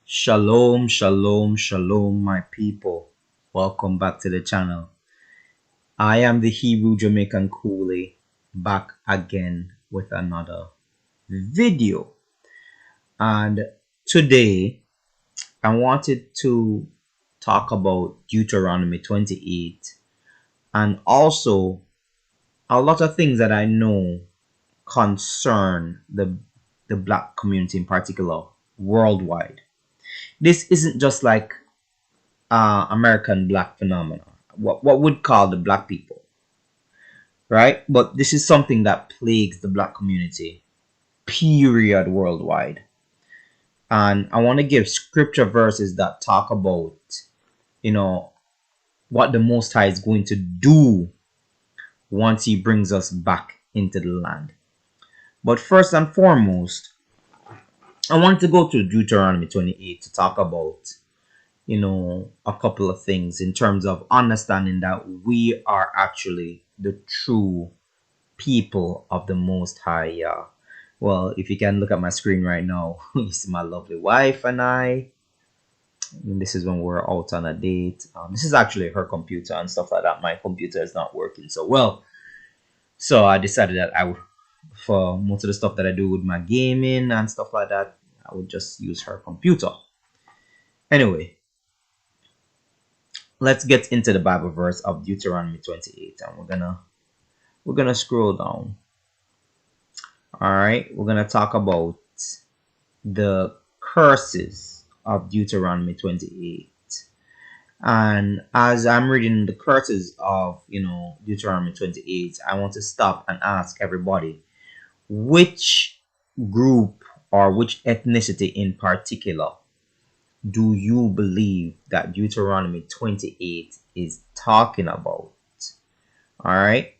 Shalom, shalom, shalom, my people. Welcome back to the channel. I am the Hebrew Jamaican Coolie, back again with another video. And today, I wanted to talk about Deuteronomy 28 and also a lot of things that I know concern the black community in particular worldwide. This isn't just like American black phenomena, what would call the black people, right? But this is something that plagues the black community, period, worldwide. And I want to give scripture verses that talk about, what the Most High is going to do once He brings us back into the land. But first and foremost, I want to go to Deuteronomy 28 to talk about a couple of things in terms of understanding that we are actually the true people of the Most High. Well, if you can look at my screen right now, you see my lovely wife and I. And this is when we're out on a date. This is actually her computer and stuff like that. My computer is not working so well. So I decided that for most of the stuff that I do with my gaming and stuff like that, I would just use her computer. Anyway, let's get into the Bible verse of Deuteronomy 28, and we're gonna scroll down. All right, we're gonna talk about the curses of Deuteronomy 28. And as I'm reading the curses of Deuteronomy 28, I want to stop and ask everybody, which group or which ethnicity in particular do you believe that Deuteronomy 28 is talking about? All right.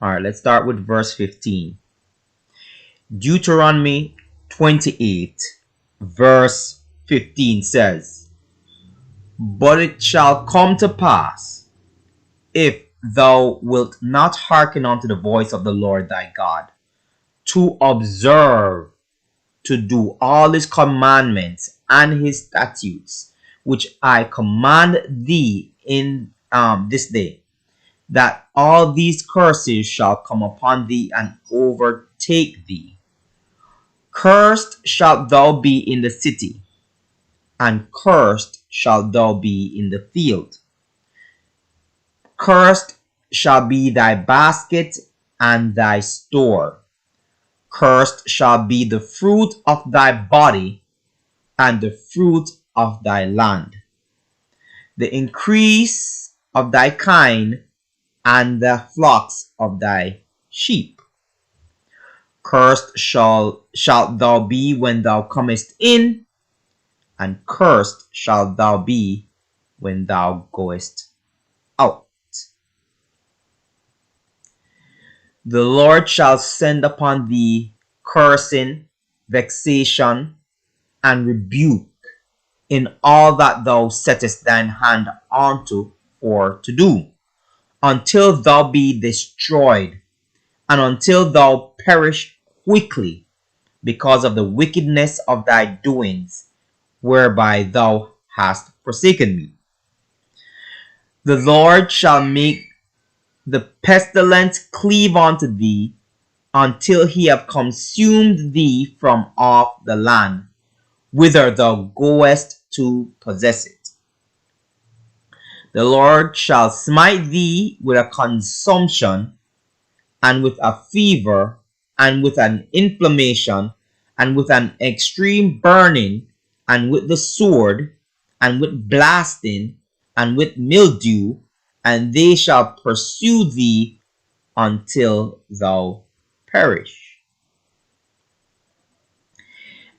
All right, let's start with verse 15. Deuteronomy 28, verse 15 says, "But it shall come to pass, if thou wilt not hearken unto the voice of the Lord thy God, to observe to do all his commandments and his statutes, which I command thee in this day, that all these curses shall come upon thee and overtake thee. Cursed shalt thou be in the city, and cursed shalt thou be in the field. Cursed shall be thy basket and thy store. Cursed shall be the fruit of thy body and the fruit of thy land, the increase of thy kind and the flocks of thy sheep. Cursed shalt thou be when thou comest in, and cursed shalt thou be when thou goest out. The Lord shall send upon thee cursing, vexation, and rebuke in all that thou settest thine hand unto for to do, until thou be destroyed, and until thou perish quickly, because of the wickedness of thy doings, whereby thou hast forsaken me. The Lord shall make the pestilence cleave unto thee, until he have consumed thee from off the land, whither thou goest to possess it. The Lord shall smite thee with a consumption, and with a fever, and with an inflammation, and with an extreme burning, and with the sword, and with blasting, and with mildew, and they shall pursue thee until thou perish.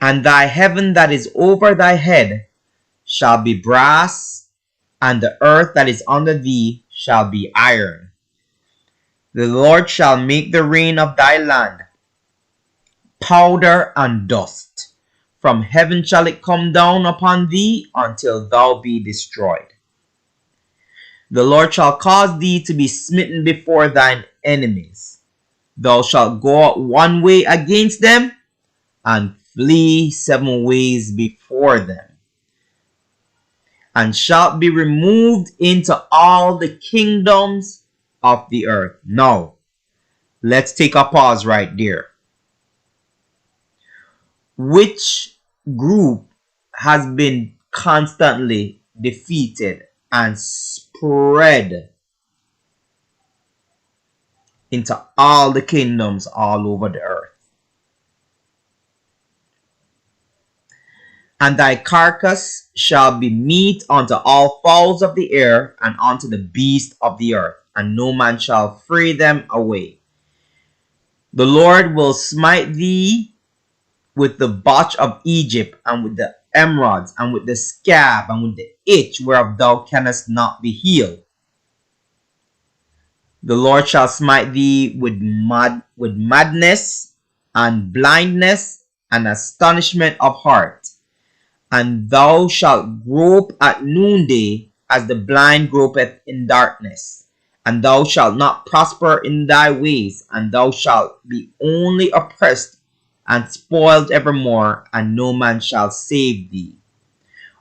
And thy heaven that is over thy head shall be brass, and the earth that is under thee shall be iron. The Lord shall make the rain of thy land powder and dust. From heaven shall it come down upon thee until thou be destroyed. The Lord shall cause thee to be smitten before thine enemies. Thou shalt go out one way against them, and flee 7 ways before them, and shalt be removed into all the kingdoms of the earth. Now, let's take a pause right there. Which group has been constantly defeated and spread into all the kingdoms all over the earth? And thy carcass shall be meat unto all fowls of the air, and unto the beasts of the earth, and no man shall free them away. The Lord will smite thee with the botch of Egypt, and with the emeralds, and with the scab, and with the itch whereof thou canst not be healed. The Lord shall smite thee with madness, and blindness, and astonishment of heart. And thou shalt grope at noonday, as the blind gropeth in darkness. And thou shalt not prosper in thy ways, and thou shalt be only oppressed and spoiled evermore, and no man shall save thee.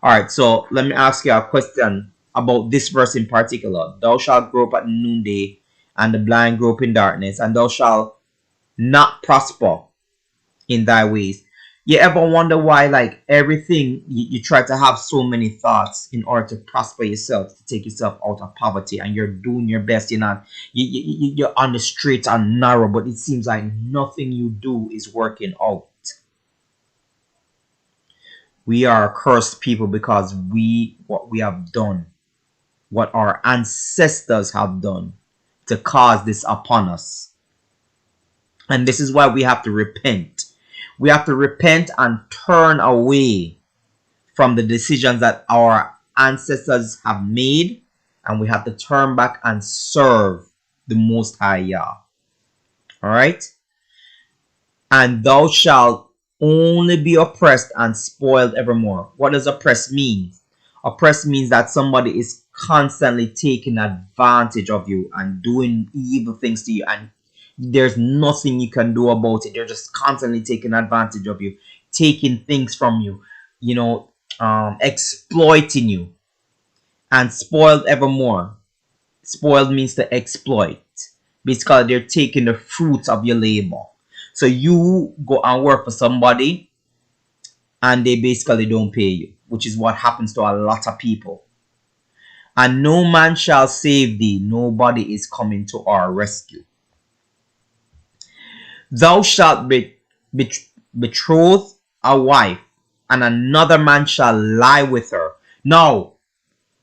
Alright, so let me ask you a question about this verse in particular. Thou shalt grope at noonday, and the blind grope in darkness, and thou shalt not prosper in thy ways. You ever wonder why, like, everything you try to have so many thoughts in order to prosper yourself, to take yourself out of poverty, and you're doing your best, you're on the straight and narrow, but it seems like nothing you do is working out. We are a cursed people because what we have done, what our ancestors have done to cause this upon us. And this is why we have to repent. We have to repent and turn away from the decisions that our ancestors have made, and we have to turn back and serve the Most High Yah. Alright? And thou shalt only be oppressed and spoiled evermore. What does oppressed mean? Oppressed means that somebody is constantly taking advantage of you and doing evil things to you, and there's nothing you can do about it. They're just constantly taking advantage of you, taking things from you, exploiting you. And spoiled evermore. Spoiled means to exploit. Basically, they're taking the fruits of your labor. So you go and work for somebody, and they basically don't pay you, which is what happens to a lot of people. And no man shall save thee. Nobody is coming to our rescue. Thou shalt betroth a wife, and another man shall lie with her. Now,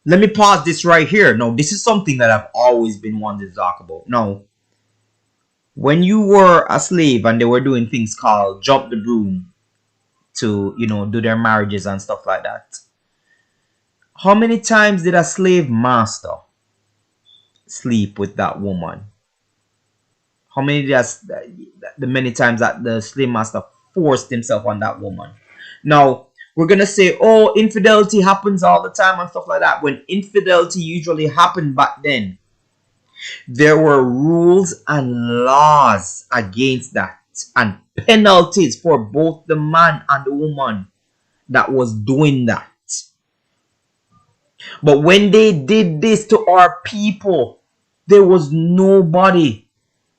let me pause this right here. Now, this is something that I've always been wanting to talk about. Now, when you were a slave and they were doing things called jump the broom to, do their marriages and stuff like that, how many times did a slave master sleep with that woman? How many times that the slave master forced himself on that woman? Now, we're going to say, oh, infidelity happens all the time and stuff like that. When infidelity usually happened back then, there were rules and laws against that, and penalties for both the man and the woman that was doing that. But when they did this to our people, there was nobody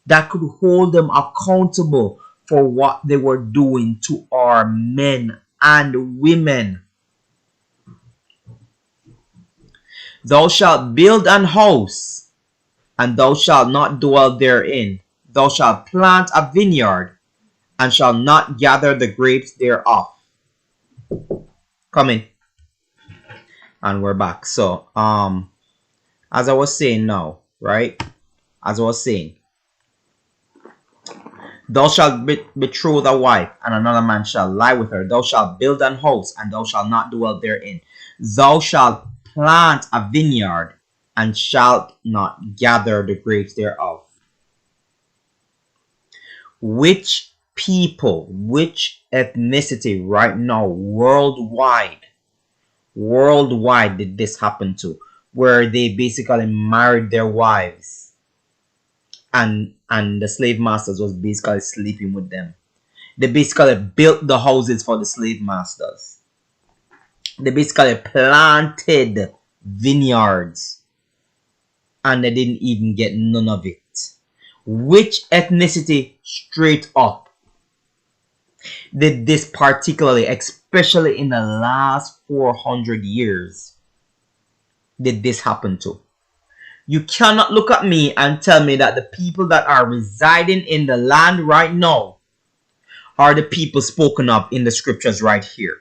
that could hold them accountable for what they were doing to our men and women. Thou shalt build an house, and thou shalt not dwell therein. Thou shalt plant a vineyard, and shalt not gather the grapes thereof. Come in. And we're back. So, as I was saying now, right? As I was saying, thou shalt betroth a wife, and another man shall lie with her. Thou shalt build an house, and thou shalt not dwell therein. Thou shalt plant a vineyard, and shalt not gather the grapes thereof. Which people, which ethnicity right now worldwide did this happen to? where they basically married their wives, and the slave masters was basically sleeping with them. They basically built the houses for the slave masters. They basically planted vineyards, and they didn't even get none of it. Which ethnicity straight up did this particularly, especially in the last 400 years, did this happen to? You cannot look at me and tell me that the people that are residing in the land right now are the people spoken of in the scriptures right here.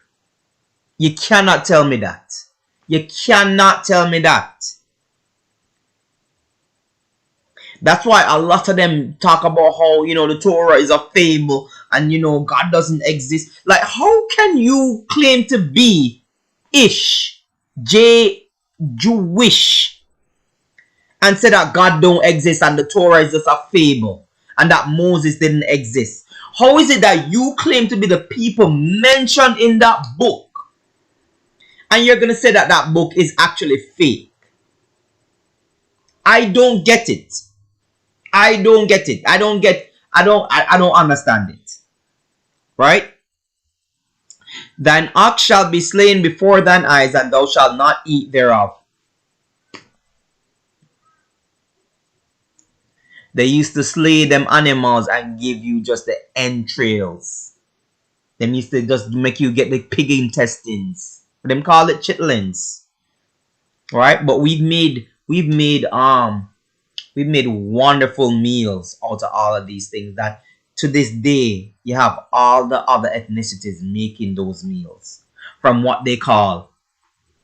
You cannot tell me that. You cannot tell me that. That's why a lot of them talk about how, the Torah is a fable and, God doesn't exist. Like, how can you claim to be Jewish, and say that God don't exist and the Torah is just a fable and that Moses didn't exist? How is it that you claim to be the people mentioned in that book, and you're going to say that that book is actually fake? I don't get it. I don't get it. I don't understand it. Right? Thine ox shall be slain before thine eyes, and thou shalt not eat thereof. They used to slay them animals and give you just the entrails. Them used to just make you get the pig intestines. Them call it chitlins. Right? But we've made wonderful meals out of all of these things that to this day you have all the other ethnicities making those meals from what they call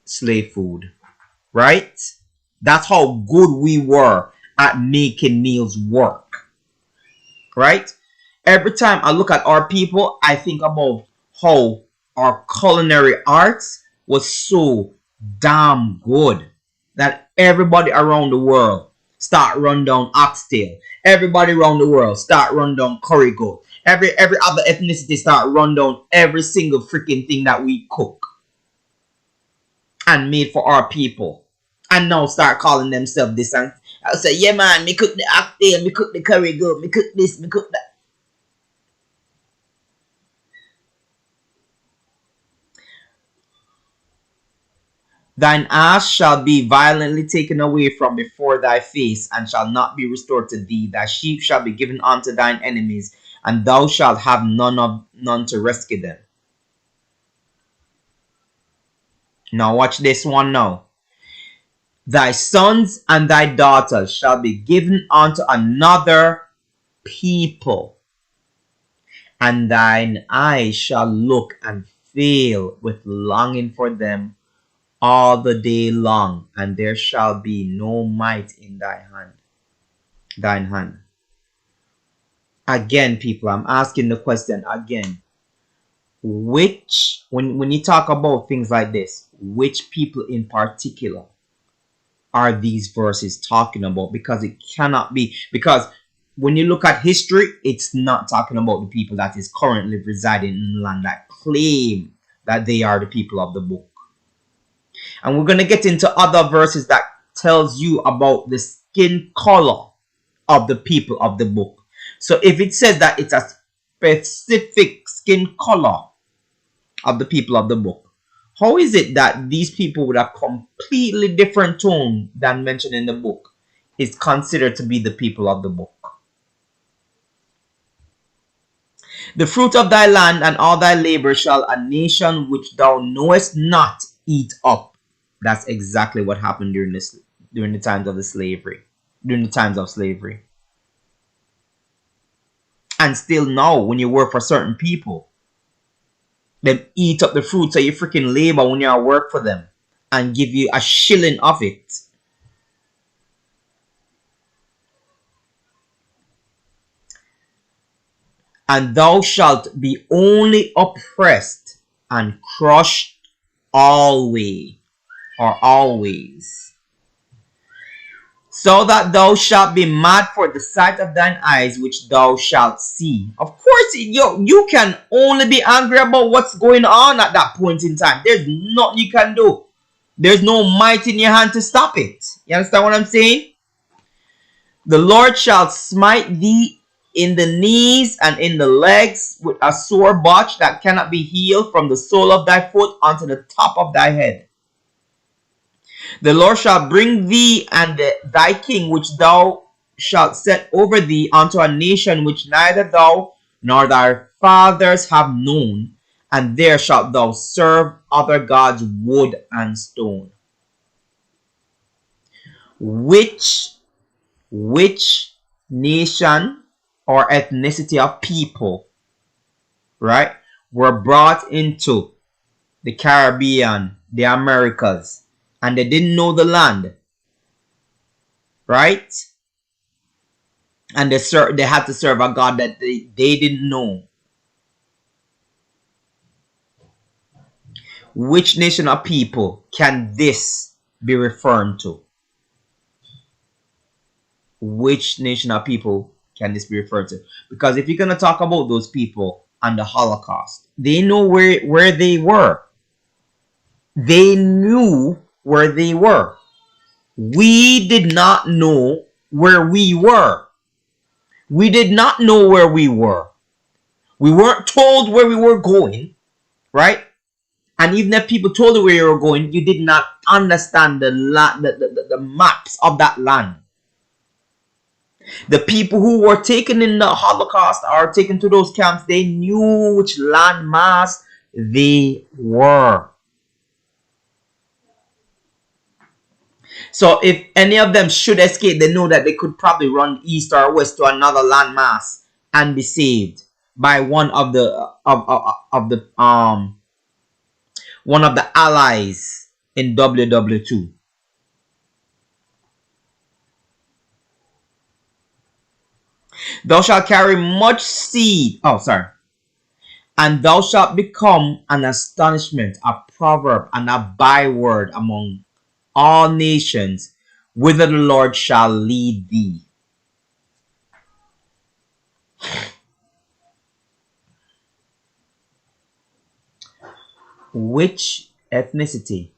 slave food. Right? That's how good we were at making meals work. Right? Every time I look at our people, I think about how our culinary arts was so damn good that everybody around the world start run down oxtail. Everybody around the world start run down curry goat. Every other ethnicity start run down every single freaking thing that we cook and made for our people. And now start calling themselves this. And I'll say, yeah man, me cook the oxtail, me cook the curry goat, me cook this, me cook that. Thine ass shall be violently taken away from before thy face, and shall not be restored to thee. Thy sheep shall be given unto thine enemies, and thou shalt have none to rescue them. Now watch this one now. Thy sons and thy daughters shall be given unto another people, and thine eyes shall look and fail with longing for them all the day long, and there shall be no might in thine hand. Again, people, I'm asking the question again. When you talk about things like this, which people in particular are these verses talking about? Because it cannot be, because when you look at history, it's not talking about the people that is currently residing in the land that claim that they are the people of the book. And we're going to get into other verses that tells you about the skin color of the people of the book. So if it says that it's a specific skin color of the people of the book, how is it that these people with a completely different tone than mentioned in the book is considered to be the people of the book? The fruit of thy land and all thy labor shall a nation which thou knowest not eat up. That's exactly what happened during the times of slavery. And still now, when you work for certain people, them eat up the fruits of your freaking labor when you are work for them and give you a shilling of it. And thou shalt be only oppressed and crushed always, so that thou shalt be mad for the sight of thine eyes, which thou shalt see. Of course, you can only be angry about what's going on at that point in time. There's nothing you can do. There's no might in your hand to stop it. You understand what I'm saying? The Lord shall smite thee in the knees and in the legs with a sore botch that cannot be healed from the sole of thy foot unto the top of thy head. The Lord shall bring thee and thy king which thou shalt set over thee unto a nation which neither thou nor thy fathers have known, and there shalt thou serve other gods, wood and stone. Which nation or ethnicity of people, right, were brought into the Caribbean, the Americas, and they didn't know the land, right? And they had to serve a God that they didn't know. Which nation of people can this be referring to? Which nation of people can this be referred to? Because if you're going to talk about those people and the Holocaust, they know where they were. They knew where they were. We did not know where we were. We did not know where we were. We weren't told where we were going, right? And even if people told you where you were going, you did not understand the maps of that land. The people who were taken in the Holocaust or taken to those camps, they knew which landmass they were. So if any of them should escape, they know that they could probably run east or west to another landmass and be saved by one of the allies in WW2. Thou shalt carry much seed. And thou shalt become an astonishment, a proverb, and a byword among all nations, whither the Lord shall lead thee. Which ethnicity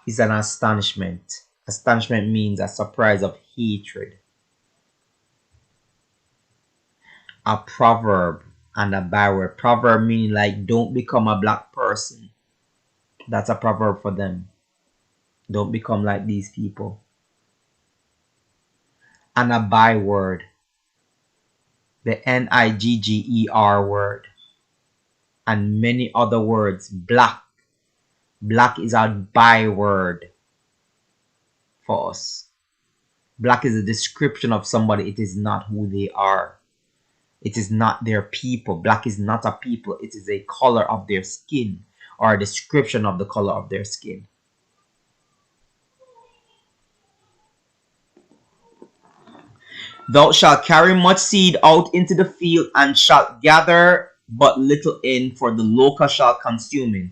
is an astonishment? Astonishment means a surprise of hatred. A proverb and a byword. Proverb meaning like don't become a black person. That's a proverb for them. Don't become like these people. And a byword. The NIGGER word. And many other words. Black. Black is a byword for us. Black is a description of somebody. It is not who they are. It is not their people. Black is not a people. It is a color of their skin or a description of the color of their skin. Thou shalt carry much seed out into the field and shalt gather but little in, for the locust shall consume it.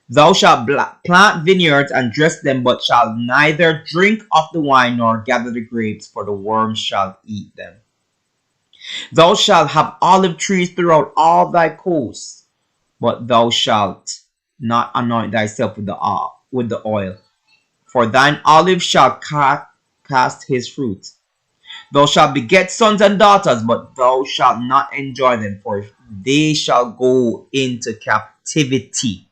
Thou shalt plant vineyards and dress them, but shalt neither drink of the wine nor gather the grapes, for the worms shall eat them. Thou shalt have olive trees throughout all thy coasts, but thou shalt not anoint thyself with the oil, for thine olive shall cast his fruit. Thou shalt beget sons and daughters, but thou shalt not enjoy them, for they shall go into captivity.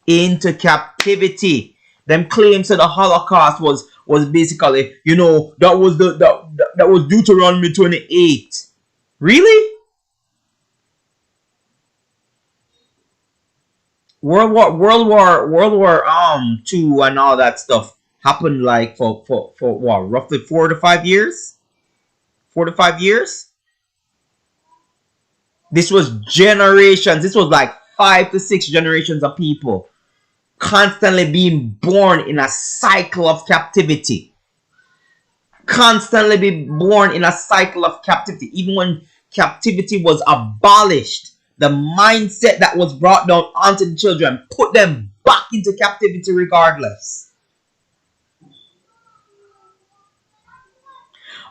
Into captivity. Them claims to the Holocaust was basically, that was Deutoronomy 28. Really? World War II and all that stuff happened like for what, roughly 4 to 5 years? 4 to 5 years? This was generations. This was like 5 to 6 generations of people constantly being born in a cycle of captivity. Constantly be born in a cycle of captivity. Even when captivity was abolished, the mindset that was brought down onto the children put them back into captivity regardless.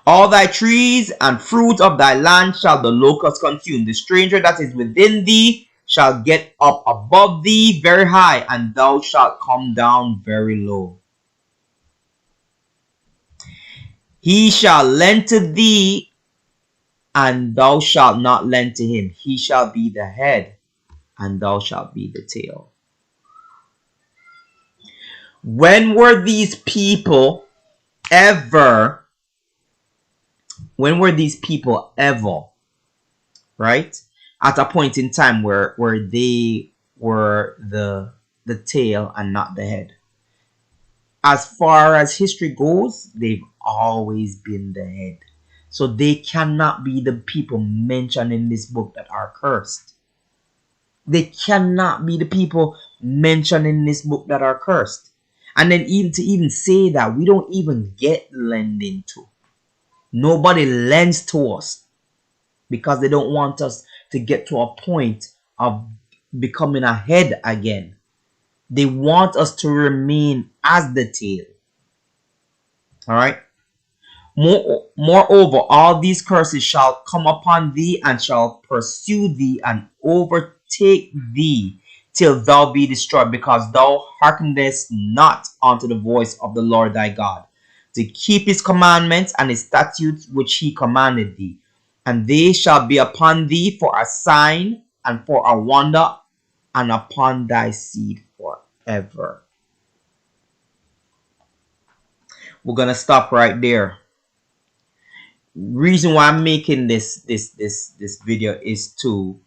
All thy trees and fruit of thy land shall the locust consume. The stranger that is within thee shall get up above thee very high, and thou shalt come down very low. He shall lend to thee, and thou shalt not lend to him. He shall be the head, and thou shalt be the tail. When were these people ever, right, at a point in time where they were the tail and not the head? As far as history goes, they've always been the head. So they cannot be the people mentioned in this book that are cursed. They cannot be the people mentioned in this book that are cursed. And then even to say that, we don't even get lending to. Nobody lends to us because they don't want us to get to a point of becoming a head again. They want us to remain as the tail. All right. Moreover, all these curses shall come upon thee, and shall pursue thee, and overtake thee, till thou be destroyed, because thou hearkenest not unto the voice of the Lord thy God, to keep his commandments and his statutes which he commanded thee. And they shall be upon thee for a sign and for a wonder, and upon thy seed forever. We're gonna stop right there. Reason why I'm making this video is to,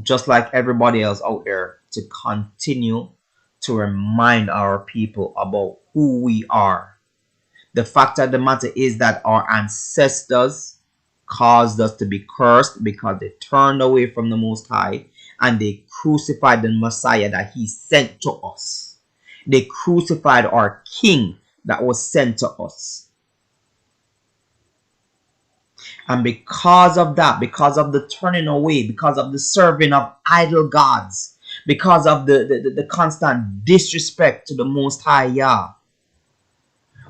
just like everybody else out there, to continue to remind our people about who we are. The fact of the matter is that our ancestors caused us to be cursed because they turned away from the Most High, and they crucified the Messiah that he sent to us. They crucified our king that was sent to us. And because of that, because of the turning away, because of the serving of idol gods, because of the constant disrespect to the Most High Yah,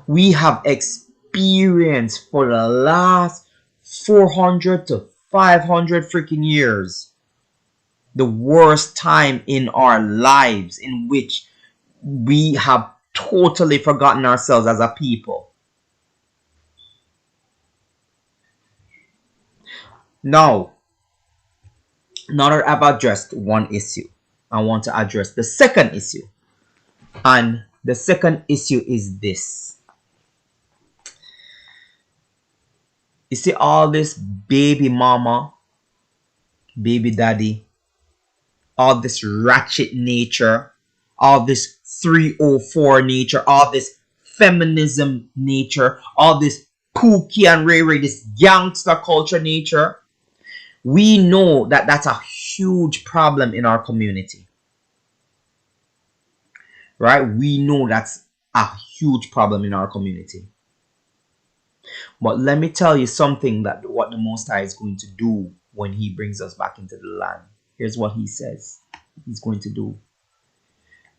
we have experienced for the last 400 to 500 freaking years the worst time in our lives, in which we have totally forgotten ourselves as a people. Now that I've addressed one issue, I want to address the second issue. And the second issue is this. You see all this baby mama, baby daddy, all this ratchet nature, all this 304 nature, all this feminism nature, all this pookie and Ray Ray, this gangster culture nature. We know that that's a huge problem in our community. Right? We know that's a huge problem in our community. But let me tell you something, that what the Most High is going to do when he brings us back into the land. Here's what he says he's going to do.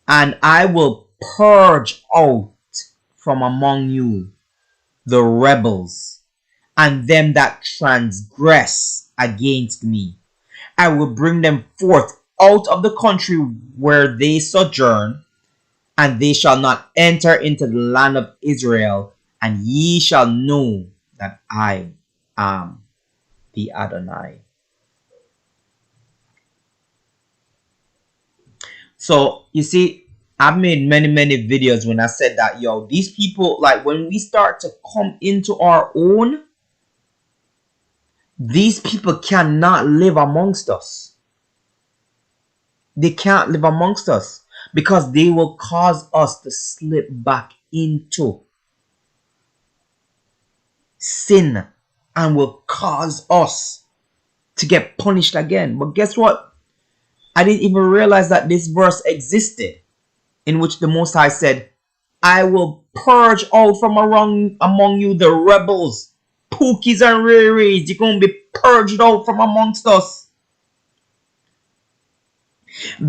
And I will purge out from among you the rebels, and them that transgress against me. I will bring them forth out of the country where they sojourn, and they shall not enter into the land of Israel, and ye shall know that I am the Adonai. So you see, I've made many videos when I said that, yo, these people, like, when we start to come into our own, these people cannot live amongst us. They can't live amongst us because they will cause us to slip back into sin and will cause us to get punished again. But guess what? I didn't even realize that this verse existed, in which the Most High said, I will purge out from among you the rebels, pookies and rays. You're going to be purged out from amongst us.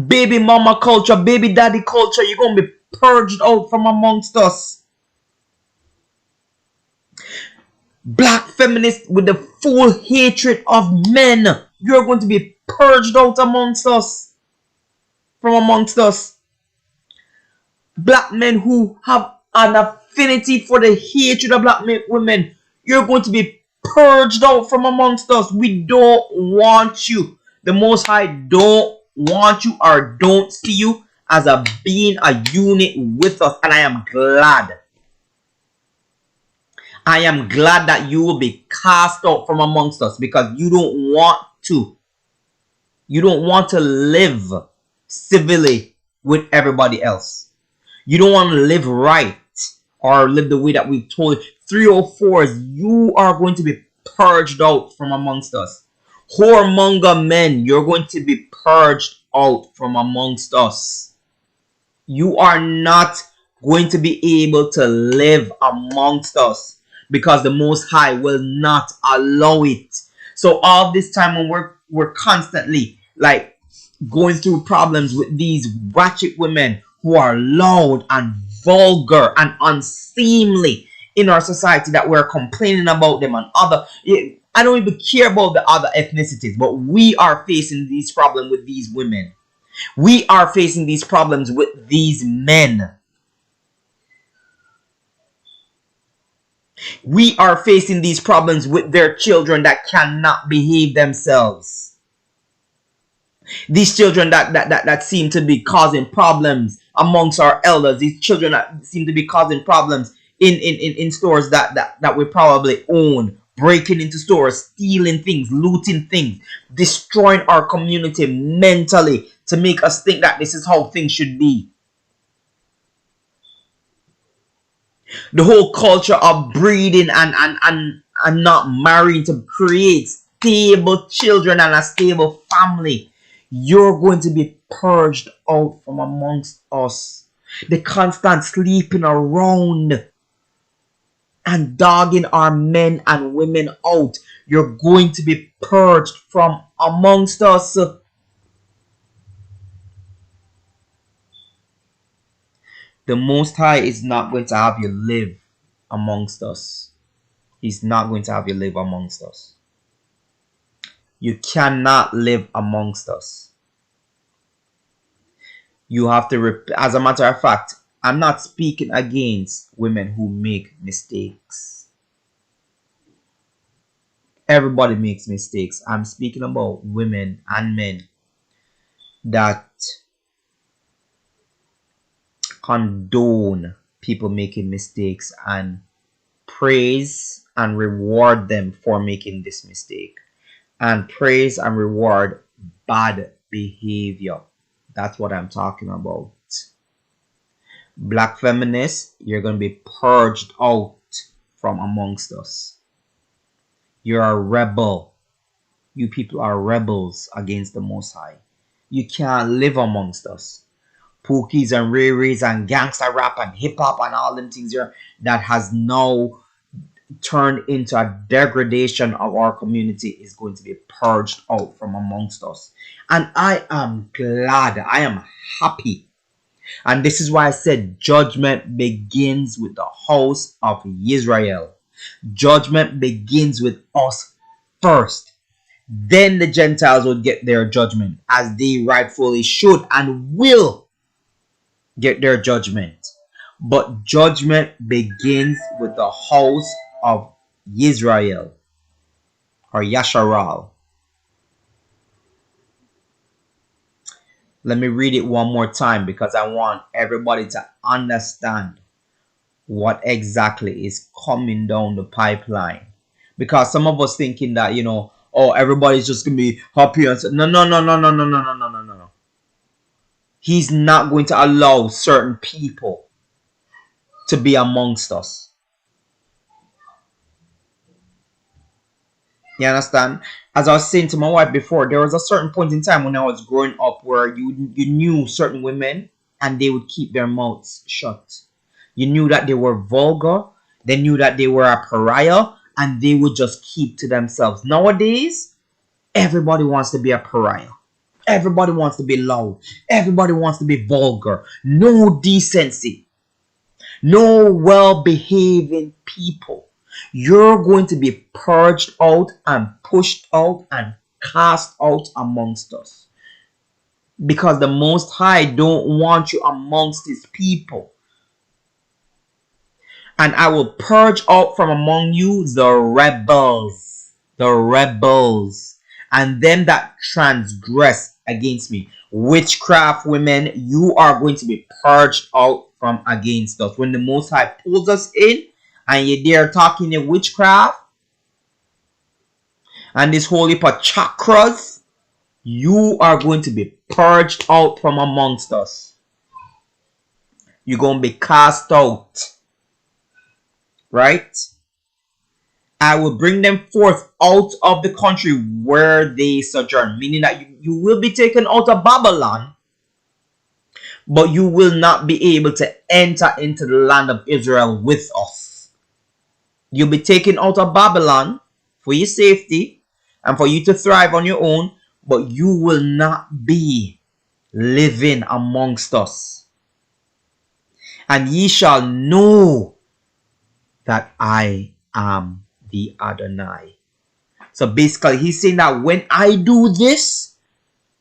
Baby mama culture, baby daddy culture, you're going to be purged out from amongst us. Black feminists with the full hatred of men, You're going to be purged out amongst us, from amongst us. Black men who have an affinity for the hatred of black women, you're going to be purged out from amongst us. We don't want you. The Most High don't want you or don't see you as a being, a unit with us. And I am glad. I am glad that you will be cast out from amongst us, because you don't want to. You don't want to live civilly with everybody else. You don't want to live right or live the way that we've told you. 304s, you are going to be purged out from amongst us. Whoremonger men, you're going to be purged out from amongst us. You are not going to be able to live amongst us, because the Most High will not allow it. So all this time when we're constantly like going through problems with these ratchet women who are loud and vulgar and unseemly in our society, that we're complaining about them and other, I don't even care about the other ethnicities, but we are facing these problems with these women. We are facing these problems with these men. We are facing these problems with their children that cannot behave themselves. These children that seem to be causing problems amongst our elders. These children that seem to be causing problems in stores that we probably own. Breaking into stores, stealing things, looting things, destroying our community mentally to make us think that this is how things should be. The whole culture of breeding and not marrying to create stable children and a stable family. You're going to be purged out from amongst us. The constant sleeping around and dogging our men and women out. You're going to be purged from amongst us. The Most High is not going to have you live amongst us. He's not going to have you live amongst us. You cannot live amongst us. You have to, as a matter of fact, I'm not speaking against women who make mistakes. Everybody makes mistakes. I'm speaking about women and men that condone people making mistakes and praise and reward them for making this mistake, and praise and reward bad behavior. That's what I'm talking about. Black feminists, you're going to be purged out from amongst us. You're a rebel. You people are rebels against the Most High. You can't live amongst us. Pookies and Ray-Rays and gangster rap and hip-hop and all them things here that has now turned into a degradation of our community is going to be purged out from amongst us. And I am glad, I am happy. And this is why I said judgment begins with the house of Israel. Judgment begins with us first. Then the Gentiles will get their judgment, as they rightfully should and will get their judgment. But judgment begins with the house of Israel, or Yasharal. Let me read it one more time, because I want everybody to understand what exactly is coming down the pipeline. Because some of us thinking that, you know, oh, everybody's just going to be happy and no. He's not going to allow certain people to be amongst us. You understand? As I was saying to my wife before, there was a certain point in time when I was growing up where you knew certain women and they would keep their mouths shut. You knew that they were vulgar. They knew that they were a pariah, and they would just keep to themselves. Nowadays, everybody wants to be a pariah. Everybody wants to be loud. Everybody wants to be vulgar. No decency. No well-behaving people. You're going to be purged out and pushed out and cast out amongst us. Because the Most High don't want you amongst his people. And I will purge out from among you the rebels, and them that transgress against me. Witchcraft women, you are going to be purged out from against us. When the Most High pulls us in, and you're there talking in witchcraft, and this holy chakras, you are going to be purged out from amongst us. You're going to be cast out. Right? I will bring them forth out of the country where they sojourn. Meaning that you will be taken out of Babylon, but you will not be able to enter into the land of Israel with us. You'll be taken out of Babylon for your safety and for you to thrive on your own, but you will not be living amongst us. And ye shall know that I am the Adonai. So basically, he's saying that when I do this,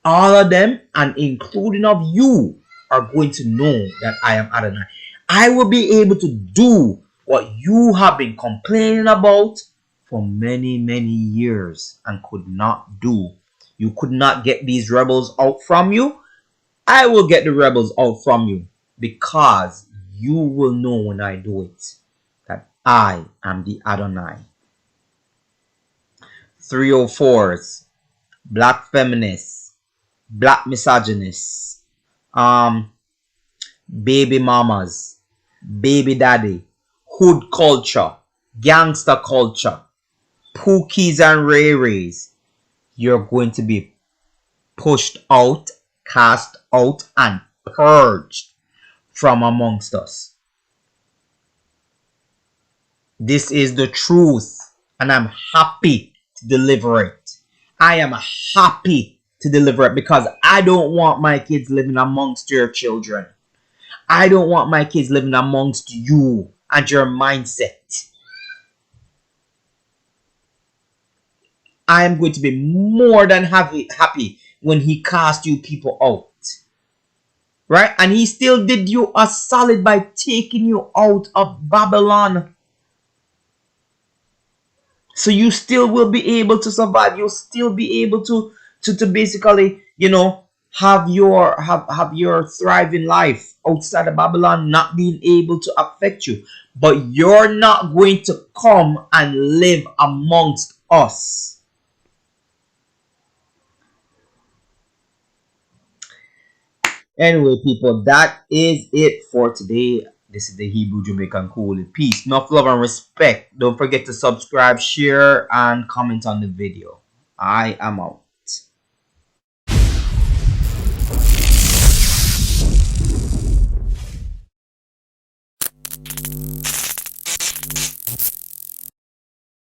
all of them, and including of you, are going to know that I am Adonai. I will be able to do what you have been complaining about for many, many years and could not do. You could not get these rebels out from you. I will get the rebels out from you, because you will know when I do it that I am the Adonai. 304s, black feminists, black misogynists, baby mamas, baby daddy, hood culture, gangster culture, pookies and ray-rays. You're going to be pushed out, cast out, and purged from amongst us. This is the truth, and I'm happy to deliver it. I am happy to deliver it, because I don't want my kids living amongst your children. I don't want my kids living amongst you and your mindset. I am going to be more than happy when he cast you people out. Right? And he still did you a solid by taking you out of Babylon. So you still will be able to survive. You'll still be able to basically, have your thriving life outside of Babylon, not being able to affect you. But you're not going to come and live amongst us. Anyway, people, that is it for today. This is the Hebrew Jamaican Cool. Peace, enough love and respect. Don't forget to subscribe, share, and comment on the video. I am out.